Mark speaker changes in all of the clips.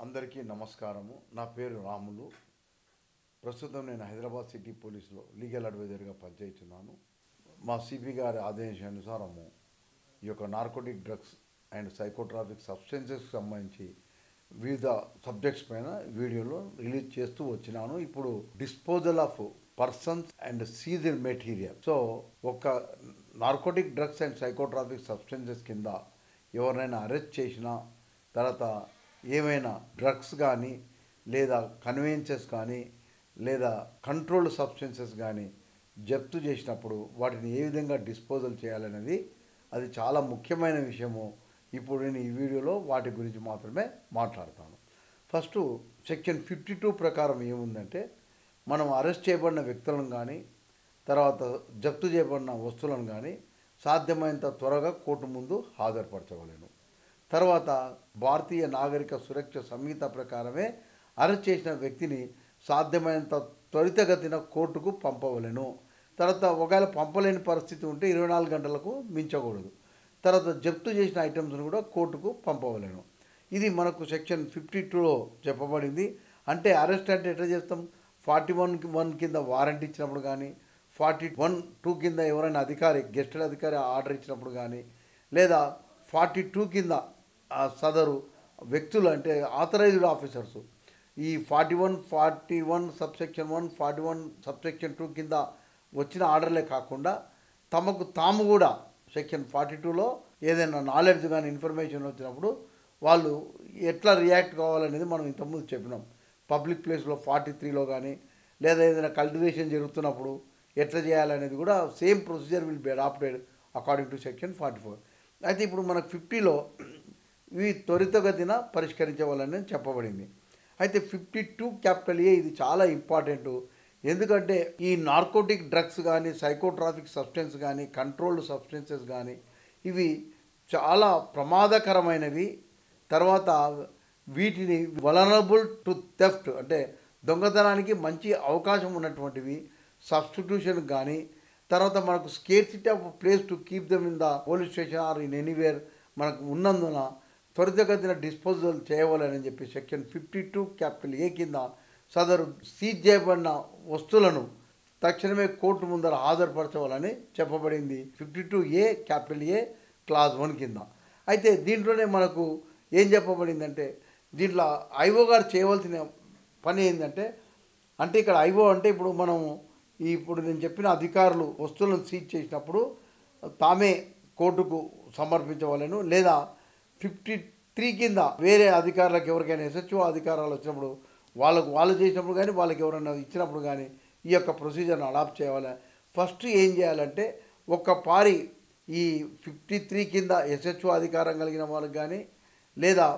Speaker 1: అందరికీ నమస్కారము. నా పేరు రాములు. ప్రస్తుతం నేను హైదరాబాద్ సిటీ పోలీసులో లీగల్ అడ్వైజర్గా పనిచేస్తున్నాను. మా సిపి గారి ఆదేశానుసారము ఈ యొక్క నార్కోటిక్ డ్రగ్స్ అండ్ సైకోట్రాఫిక్ సబ్స్టెన్సెస్కి సంబంధించి వివిధ సబ్జెక్ట్స్ పైన వీడియోలో రిలీజ్ చేస్తూ వచ్చినాను. ఇప్పుడు disposal of persons and seized material. So ఒక narcotic drugs and psychotropic substances కింద ఎవరినైనా అరెస్ట్ చేసినా, తర్వాత ఏమైనా డ్రగ్స్ కానీ లేదా కన్వెన్సెస్ కానీ లేదా కంట్రోల్డ్ సబ్స్టెన్సెస్ కానీ జప్తు చేసినప్పుడు వాటిని ఏ విధంగా డిస్పోజల్ చేయాలనేది అది చాలా ముఖ్యమైన విషయము. ఇప్పుడు నేను ఈ వీడియోలో వాటి గురించి మాత్రమే మాట్లాడతాను. ఫస్ట్ సెక్షన్ 52 ప్రకారం ఏముందంటే, మనం అరెస్ట్ చేయబడిన వ్యక్తులను కానీ తర్వాత జప్తు చేయబడిన వస్తువులను కానీ సాధ్యమైనంత త్వరగా కోర్టు ముందు హాజరుపరచవలెను. తర్వాత భారతీయ నాగరిక సురక్ష సంహిత ప్రకారమే అరెస్ట్ చేసిన వ్యక్తిని సాధ్యమైనంత త్వరితగతిన కోర్టుకు పంపవలెను. తర్వాత ఒకవేళ పంపలేని పరిస్థితి ఉంటే 24 గంటలకు మించకూడదు. తర్వాత జప్తు చేసిన ఐటమ్స్ను కూడా కోర్టుకు పంపవలెను. ఇది మనకు సెక్షన్ 52లో చెప్పబడింది. అంటే అరెస్ట్ అంటే ఎట్లా చేస్తాం? 41(1) కింద వారెంట్ ఇచ్చినప్పుడు కానీ, 41(2) కింద ఎవరైనా అధికారి గెస్టెడ్ అధికారి ఆర్డర్ ఇచ్చినప్పుడు కానీ, లేదా 42 కింద సదరు వ్యక్తులు అంటే ఆథరైజ్డ్ ఆఫీసర్స్ ఈ 41 సబ్సెక్షన్ 1, 41 సబ్సెక్షన్ 2 కింద వచ్చిన ఆర్డర్లే కాకుండా తమకు తాము కూడా సెక్షన్ 42లో ఏదైనా నాలెడ్జ్ కానీ ఇన్ఫర్మేషన్ వచ్చినప్పుడు వాళ్ళు ఎట్లా రియాక్ట్ కావాలనేది మనం ఇంతకుముందు చెప్పినాం. పబ్లిక్ ప్లేస్లో 43లో కానీ లేదా ఏదైనా కల్టివేషన్ జరుగుతున్నప్పుడు ఎట్లా చేయాలనేది కూడా same procedure will be adopted according to section 44. అయితే ఇప్పుడు మనకు 50లో ఇవి త్వరితగతిన పరిష్కరించవాలని చెప్పబడింది. అయితే 52(a) ఇది చాలా ఇంపార్టెంట్. ఎందుకంటే ఈ నార్కోటిక్ డ్రగ్స్ కానీ సైకోట్రాఫిక్ సబ్స్టెన్స్ కానీ కంట్రోల్డ్ సబ్స్టెన్సెస్ కానీ ఇవి చాలా ప్రమాదకరమైనవి. తర్వాత వీటిని వలనరబుల్ టు థెఫ్ట్ అంటే దొంగతనానికి మంచి అవకాశం ఉన్నటువంటివి. సబ్స్టిట్యూషన్ కానీ తర్వాత మనకు scarcity of place to keep them in the police station or in anywhere మనకు ఉన్నందున త్వరితగతిన డిస్పోజల్ చేయవాలని చెప్పి సెక్షన్ 52(a) కింద సదరు సీజ్ చేయబడిన వస్తువులను తక్షణమే కోర్టు ముందర హాజరుపరచవాలని చెప్పబడింది 52(a) క్లాజ్ 1 కింద. అయితే దీంట్లోనే మనకు ఏం చెప్పబడిందంటే, దీంట్లో ఐఓ గారు చేయవలసిన పని ఏంటంటే, అంటే ఇక్కడ ఐఓ అంటే ఇప్పుడు మనం ఇప్పుడు నేను చెప్పిన అధికారులు వస్తువులను సీజ్ చేసినప్పుడు తామే కోర్టుకు సమర్పించవలను. లేదా 53 కింద వేరే అధికారులకు ఎవరికైనా SHO అధికారాలు వచ్చినప్పుడు వాళ్ళు చేసినప్పుడు కానీ వాళ్ళకి ఎవరైనా ఇచ్చినప్పుడు కానీ ఈ యొక్క ప్రొసీజర్ను అడాప్ట్ చేయాలి. ఫస్ట్ ఏం చేయాలంటే, ఒక్క పారి ఈ 53 కింద SHO అధికారం కలిగిన వాళ్ళకి కానీ లేదా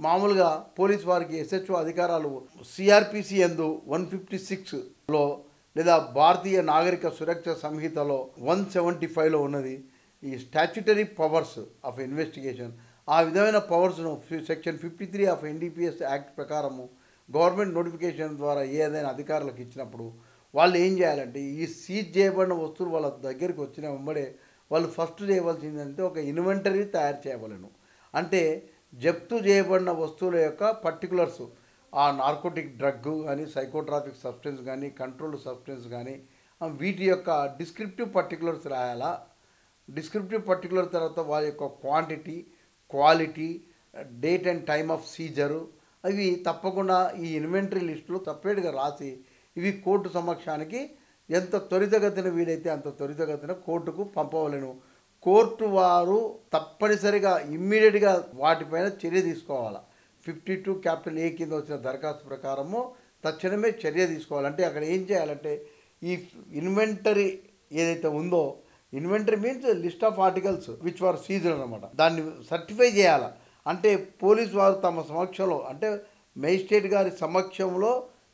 Speaker 1: మామూలుగా పోలీస్ వారికి SHO అధికారాలు CRPC యందు 156లో లేదా భారతీయ నాగరిక సురక్ష సంహితలో 175లో ఉన్నది ఈ స్టాచ్యుటరీ పవర్స్ ఆఫ్ ఇన్వెస్టిగేషన్. ఆ విధమైన పవర్స్ను సెక్షన్ 53 ఆఫ్ NDPS యాక్ట్ ప్రకారము గవర్నమెంట్ నోటిఫికేషన్ ద్వారా ఏదైనా అధికారులకు ఇచ్చినప్పుడు వాళ్ళు ఏం చేయాలంటే, ఈ సీజ్ చేయబడిన వస్తువులు వాళ్ళ దగ్గరికి వచ్చిన వెంబడే వాళ్ళు ఫస్ట్ చేయవలసిందంటే ఒక ఇన్వెంటరీ తయారు చేయవలను. అంటే జప్తు చేయబడిన వస్తువుల యొక్క పర్టికులర్స్, ఆ నార్కోటిక్ డ్రగ్ కానీ సైకోట్రాఫిక్ సబ్స్టెన్స్ కానీ కంట్రోల్డ్ సబ్స్టెన్స్ కానీ వీటి యొక్క డిస్క్రిప్టివ్ పర్టికులర్స్ రాయాలా. డిస్క్రిప్టివ్ పర్టికులర్ తర్వాత వాళ్ళ యొక్క quantity, quality, date and time of Caesar అవి తప్పకుండా ఈ ఇన్వెంటరీ లిస్టులో సపరేట్గా రాసి ఇవి కోర్టు సమక్షానికి ఎంత త్వరితగతిన వీలైతే అంత త్వరితగతిన కోర్టుకు పంపవలను. కోర్టు వారు తప్పనిసరిగా ఇమ్మీడియట్గా వాటిపైన చర్య తీసుకోవాలి. 52(a) కింద వచ్చిన దరఖాస్తు ప్రకారము తక్షణమే చర్య తీసుకోవాలి. అంటే అక్కడ ఏం చేయాలంటే, ఈ ఇన్వెంటరీ ఏదైతే ఉందో, inventory means list of articles which are seized అనమాట, దాన్ని సర్టిఫై చేయాలి. అంటే పోలీసు వారు తమ సమక్షంలో అంటే మేజిస్ట్రేట్ గారి సమక్షంలో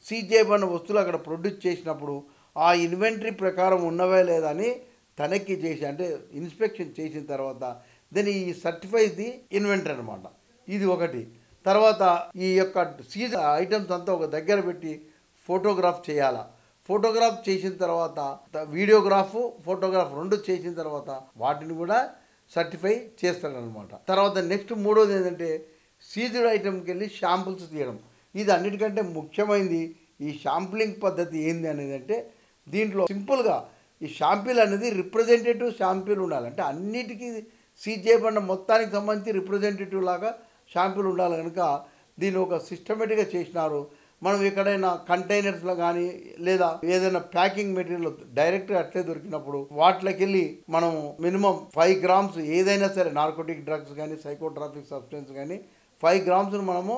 Speaker 1: సీజ్ చేయబడిన వస్తువులు అక్కడ ప్రొడ్యూస్ చేసినప్పుడు ఆ ఇన్వెంటరీ ప్రకారం ఉన్నవే లేదా అని తనిఖీ చేసి అంటే ఇన్స్పెక్షన్ చేసిన తర్వాత దెన్ ఈ సర్టిఫైస్ ది ఇన్వెంటరీ అనమాట. ఇది ఒకటి. తర్వాత ఈ యొక్క సీజ్ ఐటమ్స్ అంతా ఒక దగ్గర పెట్టి ఫోటోగ్రాఫ్ చేయాలా. ఫోటోగ్రాఫ్ చేసిన తర్వాత వీడియోగ్రాఫ్, ఫోటోగ్రాఫ్ 2 చేసిన తర్వాత వాటిని కూడా సర్టిఫై చేస్తాడనమాట. తర్వాత నెక్స్ట్ మూడోది ఏంటంటే, సీజ్డ్ ఐటెంకి వెళ్ళి షాంపుల్స్ తీయడం. ఇది అన్నిటికంటే ముఖ్యమైనది. ఈ షాంపులింగ్ పద్ధతి ఏంది అనేది అంటే దీంట్లో సింపుల్గా ఈ షాంపిల్ అనేది రిప్రజెంటేటివ్ షాంపిల్ ఉండాలి. అంటే అన్నిటికీ సీజ్ చేయబడిన మొత్తానికి సంబంధించి రిప్రజెంటేటివ్ లాగా షాంపిల్ ఉండాలి. కనుక దీన్ని ఒక సిస్టమేటిక్గా చేసినారు. మనం ఎక్కడైనా కంటైనర్స్లో కానీ లేదా ఏదైనా ప్యాకింగ్ మెటీరియల్ డైరెక్ట్గా అట్లే దొరికినప్పుడు వాటిలోకి వెళ్ళి మనం మినిమం 5 grams ఏదైనా సరే నార్కోటిక్ డ్రగ్స్ కానీ సైకోట్రాఫిక్ సబ్స్టెన్స్ కానీ 5 grams మనము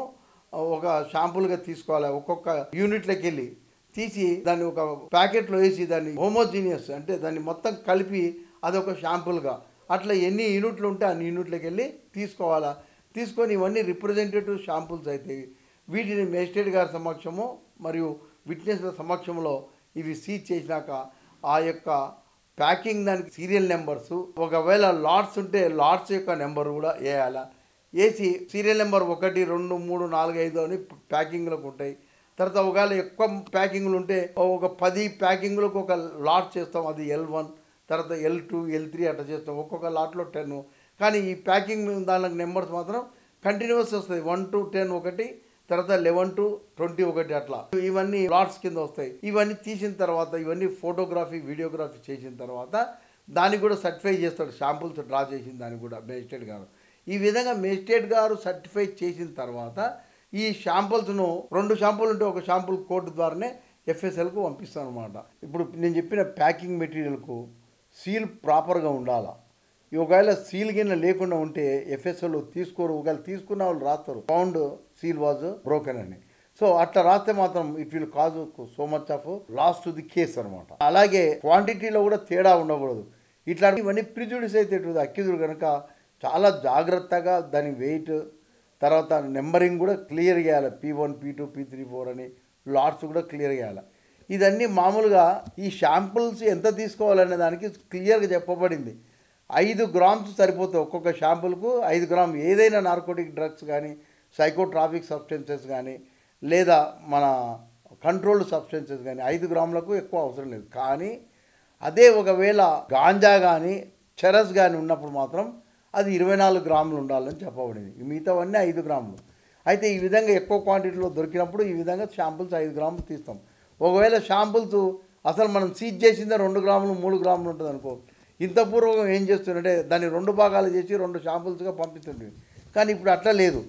Speaker 1: ఒక షాంపుల్గా తీసుకోవాలి. ఒక్కొక్క యూనిట్లోకి వెళ్ళి తీసి దాన్ని ఒక ప్యాకెట్లో వేసి దాన్ని హోమోజీనియస్ అంటే దాన్ని మొత్తం కలిపి అదొక షాంపుల్గా అట్లా ఎన్ని యూనిట్లు ఉంటే అన్ని యూనిట్లోకి వెళ్ళి తీసుకోవాలా. తీసుకొని ఇవన్నీ రిప్రజెంటేటివ్ షాంపుల్స్ అవుతాయి. వీటిని మేజిస్ట్రేట్ గారి సమక్షము మరియు విట్నెస్ల సమక్షంలో ఇవి సీజ్ చేసినాక ఆ యొక్క ప్యాకింగ్ దానికి సీరియల్ నెంబర్స్, ఒకవేళ లాట్స్ ఉంటే లాట్స్ యొక్క నెంబర్ కూడా వేయాలా. వేసి సీరియల్ నెంబర్ 1, 2, 3, 4, 5 అని ప్యాకింగ్లకు ఉంటాయి. తర్వాత ఒకవేళ ఎక్కువ ప్యాకింగ్లు ఉంటే ఒక 10 ప్యాకింగ్లకు ఒక లాట్ చేస్తాం. అది L1, తర్వాత L2, L3 అట్లా చేస్తాం. ఒక్కొక్క లాట్లో 10. కానీ ఈ ప్యాకింగ్ దానికి నెంబర్స్ మాత్రం కంటిన్యూస్ వస్తాయి. 1 to 10 ఒకటి, తర్వాత 11 to 20 ఒకటి అట్లా. ఇవన్నీ లాట్స్ కింద వస్తాయి. ఇవన్నీ తీసిన తర్వాత ఇవన్నీ ఫోటోగ్రఫీ వీడియోగ్రఫీ చేసిన తర్వాత దానికి కూడా సర్టిఫై చేస్తాడు. షాంపుల్స్ డ్రా చేసిన దానికి కూడా మేజిస్ట్రేట్ గారు. ఈ విధంగా మేజిస్ట్రేట్ గారు సర్టిఫై చేసిన తర్వాత ఈ షాంపుల్స్ను 2 షాంపుల్ ఉంటే ఒక షాంపుల్ కోర్టు ద్వారానే FSLకు పంపిస్తాను అనమాట. ఇప్పుడు నేను చెప్పిన ప్యాకింగ్ మెటీరియల్కు సీల్ ప్రాపర్గా ఉండాలా. ఒకవేళ సీల్ గిన్నె లేకుండా ఉంటే FSL తీసుకోరు. ఒకవేళ తీసుకున్న వాళ్ళు రాస్తారు ఫౌండ్ సీల్ వాజ్ బ్రోకెన్ అని. సో అట్లా రాస్తే మాత్రం it will cause so much of loss to the case అనమాట. అలాగే క్వాంటిటీలో కూడా తేడా ఉండకూడదు. ఇట్లాంటి ఇవన్నీ ప్రిజుడిస్ అయితే అక్యూజ్డ్ కనుక చాలా జాగ్రత్తగా దాని వెయిట్ తర్వాత నెంబరింగ్ కూడా క్లియర్ చేయాలి. P1, P2, P3, P4 అని లాట్స్ కూడా క్లియర్ చేయాలి. ఇదన్నీ మామూలుగా ఈ షాంపుల్స్ ఎంత తీసుకోవాలనే దానికి క్లియర్గా చెప్పబడింది. 5 grams సరిపోతుంది ఒక్కొక్క షాంపుల్కు. 5 grams ఏదైనా నార్కోటిక్ డ్రగ్స్ కానీ సైకోట్రాఫిక్ సబ్స్టెన్సెస్ కానీ లేదా మన కంట్రోల్డ్ సబ్స్టెన్సెస్ కానీ 5 grams ఎక్కువ అవసరం లేదు. కానీ అదే ఒకవేళ గాంజా కానీ చెరస్ కానీ ఉన్నప్పుడు మాత్రం అది 24 grams ఉండాలని చెప్పబడింది. మిగతావన్నీ 5 grams. అయితే ఈ విధంగా ఎక్కువ క్వాంటిటీలో దొరికినప్పుడు ఈ విధంగా షాంపుల్స్ 5 grams తీస్తాం. ఒకవేళ షాంపుల్స్ అసలు మనం సీజ్ చేసిందే 2 grams 3 grams ఉంటుంది అనుకో, ఇంత పూర్వం ఏం చేస్తుందంటే దాన్ని 2 భాగాలు చేసి 2 షాంపుల్స్గా పంపిస్తుంటుంది. కానీ ఇప్పుడు అట్లా లేదు.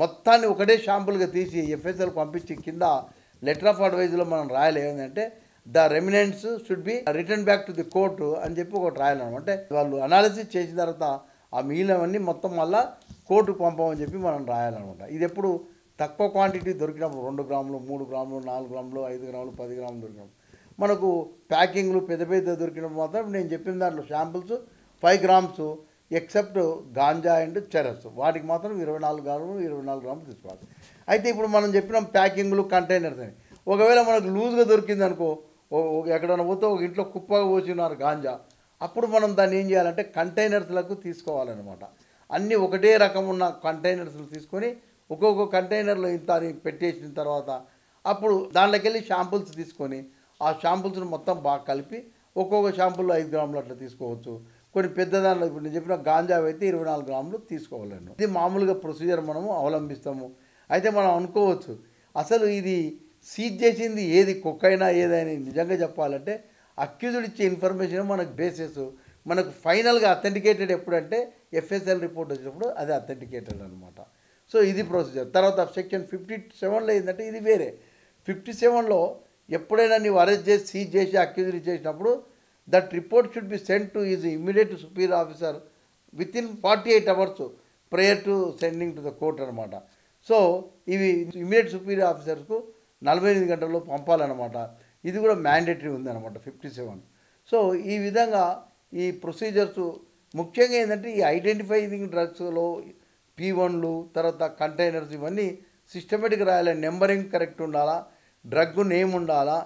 Speaker 1: మొత్తాన్ని ఒకటే షాంపుల్గా తీసి FSL పంపించి కింద లెటర్ ఆఫ్ అడ్వైజ్లో మనం రాయాలి ఏంటంటే the remnants should be return back to the court అని చెప్పి ఒకటి రాయాలన్నమాట. అంటే వాళ్ళు అనాలిసిస్ చేసిన తర్వాత ఆ మిగిలినవన్నీ మొత్తం మళ్ళీ కోర్టుకు పంపమని చెప్పి మనం రాయాలన్నమాట. ఇది ఎప్పుడు తక్కువ క్వాంటిటీ దొరికినప్పుడు 2 grams 3 grams 4 grams 5 grams 10 grams దొరికినప్పుడు మనకు ప్యాకింగ్లు పెద్ద పెద్ద దొరికినప్పుడు మాత్రం నేను చెప్పిన దాంట్లో samples 5 grams except ganja and charas వాటికి మాత్రం 24 grams తీసుకోవాలి. అయితే ఇప్పుడు మనం చెప్పిన ప్యాకింగ్లు కంటైనర్స్ అని ఒకవేళ మనకు లూజ్గా దొరికింది అనుకో, ఎక్కడైనా పోతే ఒక ఇంట్లో కుప్పగా పోసినారు గాంజా, అప్పుడు మనం దాన్ని ఏం చేయాలంటే కంటైనర్స్లకు తీసుకోవాలన్నమాట. అన్నీ ఒకటే రకం ఉన్న కంటైనర్స్లు తీసుకొని ఒక్కొక్క కంటైనర్లో ఇంత అని పెట్టేసిన తర్వాత అప్పుడు దాంట్లోకి వెళ్ళి షాంపుల్స్ తీసుకొని ఆ షాంపుల్స్ని మొత్తం బాగా కలిపి ఒక్కొక్క షాంపుల్లో 5 grams అట్లా తీసుకోవచ్చు. కొన్ని పెద్ద దాంట్లో ఇప్పుడు నేను చెప్పిన గాంజా అయితే 24 grams తీసుకోవాలండి. ఇది మామూలుగా ప్రొసీజర్ మనము అవలంబిస్తాము. అయితే మనం అనుకోవచ్చు అసలు ఇది సీజ్ చేసింది ఏది కొక్కైనా ఏదైనా నిజంగా చెప్పాలంటే అక్యూజ్డ్ ఇచ్చే ఇన్ఫర్మేషన్ మనకు బేసెస్ మనకు ఫైనల్గా అథెంటికేటెడ్ ఎప్పుడంటే FSL రిపోర్ట్ వచ్చినప్పుడు అది అథెంటికేటెడ్ అనమాట. సో ఇది ప్రొసీజర్. తర్వాత సెక్షన్ 57లో ఏంటంటే ఇది వేరే. 57లో ఎప్పుడైనా నీవు అరెస్ట్ చేసి సీజ్ చేసి అక్యూజ్డ్ చేసినప్పుడు that report should be send to is immediate superior officer with in 48 hours prayer to sending to the court అనమాట. సో ఇవి ఇమ్మీడియట్ సుపీరియర్ ఆఫీసర్స్కు 48 గంటల్లో పంపాలన్నమాట. ఇది కూడా మ్యాండేటరీ ఉందన్నమాట 57. సో ఈ విధంగా ఈ ప్రొసీజర్స్ ముఖ్యంగా ఏంటంటే ఈ ఐడెంటిఫైయింగ్ డ్రగ్స్లో P1లు తర్వాత కంటైనర్స్ ఇవన్నీ సిస్టమేటిక్గా రాయాలి. నెంబరింగ్ కరెక్ట్ ఉండాలా, డ్రగ్ నేమ్ ఉండాలా,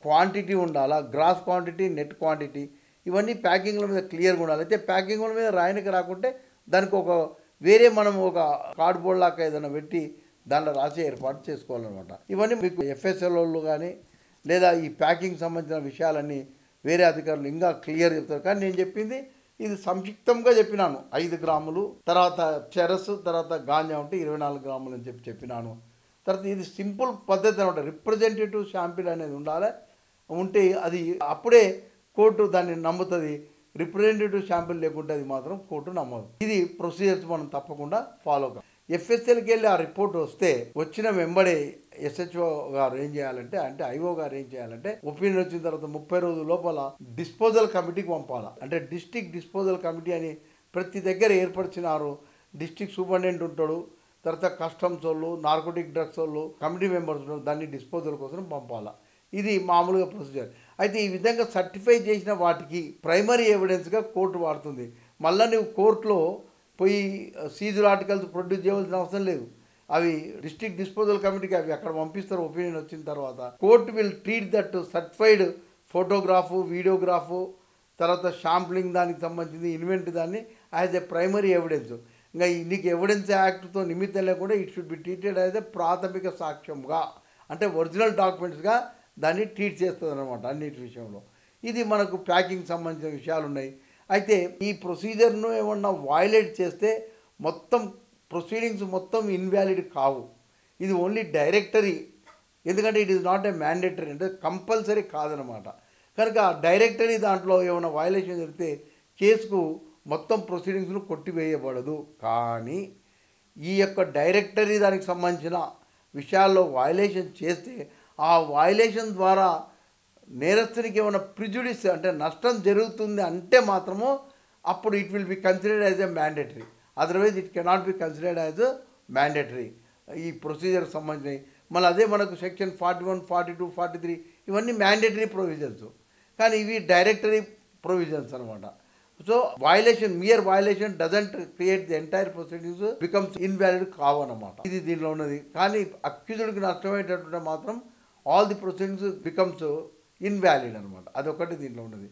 Speaker 1: క్వాంటిటీ ఉండాలా, గ్రాస్ క్వాంటిటీ నెట్ క్వాంటిటీ ఇవన్నీ ప్యాకింగ్ల మీద క్లియర్గా ఉండాలి. అయితే ప్యాకింగ్ల మీద రాయనికి రాకుంటే దానికి ఒక వేరే మనం ఒక కార్డ్బోర్డ్ లాగా ఏదైనా పెట్టి దాంట్లో రాసి ఏర్పాటు చేసుకోవాలన్నమాట. ఇవన్నీ మీకు FSLలు కానీ లేదా ఈ ప్యాకింగ్ సంబంధించిన విషయాలన్నీ వేరే అధికారులు ఇంకా క్లియర్ చెప్తారు. కానీ నేను చెప్పింది ఇది సంక్షిప్తంగా చెప్పినాను. 5 గ్రాములు, తర్వాత చెరసు, తర్వాత గాంజా ఉంటే 24 గ్రాములు అని చెప్పినాను. తర్వాత ఇది సింపుల్ పద్ధతి అనమాట. రిప్రజెంటేటివ్ శాంపిల్ అనేది ఉండాలి. ఉంటే అది అప్పుడే కోర్టు దాన్ని నమ్ముతుంది. రిప్రజెంటేటివ్ శాంపిల్ లేకుంటే అది మాత్రం కోర్టు నమ్మదు. ఇది ప్రొసీజర్స్ మనం తప్పకుండా ఫాలో కావాలి. ఎఫ్ఎస్ఎల్కి వెళ్ళి ఆ రిపోర్ట్ వస్తే వచ్చిన వెంబడే ఎస్హెచ్ఓ గారు ఏం చేయాలంటే, అంటే ఐఓ గారు ఏం చేయాలంటే, ఒపీనియన్ వచ్చిన తర్వాత 30 రోజుల లోపల డిస్పోజల్ కమిటీకి పంపాలి. అంటే డిస్ట్రిక్ట్ డిస్పోజల్ కమిటీ అని ప్రతి దగ్గర ఏర్పరిచినారు. డిస్ట్రిక్ట్ సూపరింటెండెంట్ ఉంటాడు, తర్వాత కస్టమ్స్ వాళ్ళు, నార్కోటిక్ డ్రగ్స్ వాళ్ళు, కమిటీ మెంబర్స్ ఉంటారు. దాన్ని డిస్పోజల్ కోసం పంపాలి. ఇది మామూలుగా ప్రొసీజర్. అయితే ఈ విధంగా సర్టిఫై చేసిన వాటికి ప్రైమరీ ఎవిడెన్స్గా కోర్టు వాడుతుంది. మళ్ళీ నువ్వు కోర్టులో పోయి సీజర్ ఆర్టికల్స్ ప్రొడ్యూస్ చేయవలసిన అవసరం లేదు. అవి డిస్ట్రిక్ట్ డిస్పోజల్ కమిటీకి అవి అక్కడ పంపిస్తారు. ఒపీనియన్ వచ్చిన తర్వాత court will treat that certified photograph, videograph, తర్వాత షాంప్లింగ్ దానికి సంబంధించింది ఇన్వెంట్ దాన్ని యాజ్ ఎ ప్రైమరీ ఎవిడెన్స్. ఇంకా నీకు ఎవిడెన్స్ యాక్ట్తో నిమిత్తం లేకుండా it should be treated as a ప్రాథమిక సాక్ష్యంగా, అంటే ఒరిజినల్ డాక్యుమెంట్స్గా దాన్ని ట్రీట్ చేస్తుంది అనమాట అన్నిటి విషయంలో. ఇది మనకు ప్యాకింగ్ సంబంధించిన విషయాలు ఉన్నాయి. అయితే ఈ ప్రొసీజర్ను ఏమన్నా వయలేట్ చేస్తే మొత్తం ప్రొసీడింగ్స్ మొత్తం ఇన్వాలిడ్ కావు. ఇది ఓన్లీ డైరెక్టరీ, ఎందుకంటే it is not a mandatory, అంటే కంపల్సరీ కాదనమాట. కనుక డైరెక్టరీ దాంట్లో ఏమైనా వయలేషన్ జరిగితే కేసుకు మొత్తం ప్రొసీడింగ్స్ను కొట్టివేయబడదు. కానీ ఈ యొక్క డైరెక్టరీ దానికి సంబంధించిన విషయాల్లో వయలేషన్ చేస్తే ఆ వయలేషన్ ద్వారా నేరస్తునికి ఏమైనా ప్రిజుడిస్ అంటే నష్టం జరుగుతుంది అంటే మాత్రము అప్పుడు it will be considered as a mandatory. Otherwise it cannot be considered as mandatory ఈ ప్రొసీజర్కి సంబంధించినవి. మళ్ళీ అదే మనకు సెక్షన్ 41, 42, 43 ఇవన్నీ మ్యాండేటరీ ప్రొవిజన్స్, కానీ ఇవి డైరెక్టరీ ప్రొవిజన్స్ అనమాట. So mere violation doesn't create the entire proceedings becomes invalid కావన్నమాట. ఇది దీనిలో ఉన్నది. కానీ అక్యూజ్డ్కి నష్టమయ్యేటటువంటి మాత్రం all the proceedings becomes invalid అనమాట. అదొకటి దీంట్లో ఉన్నది.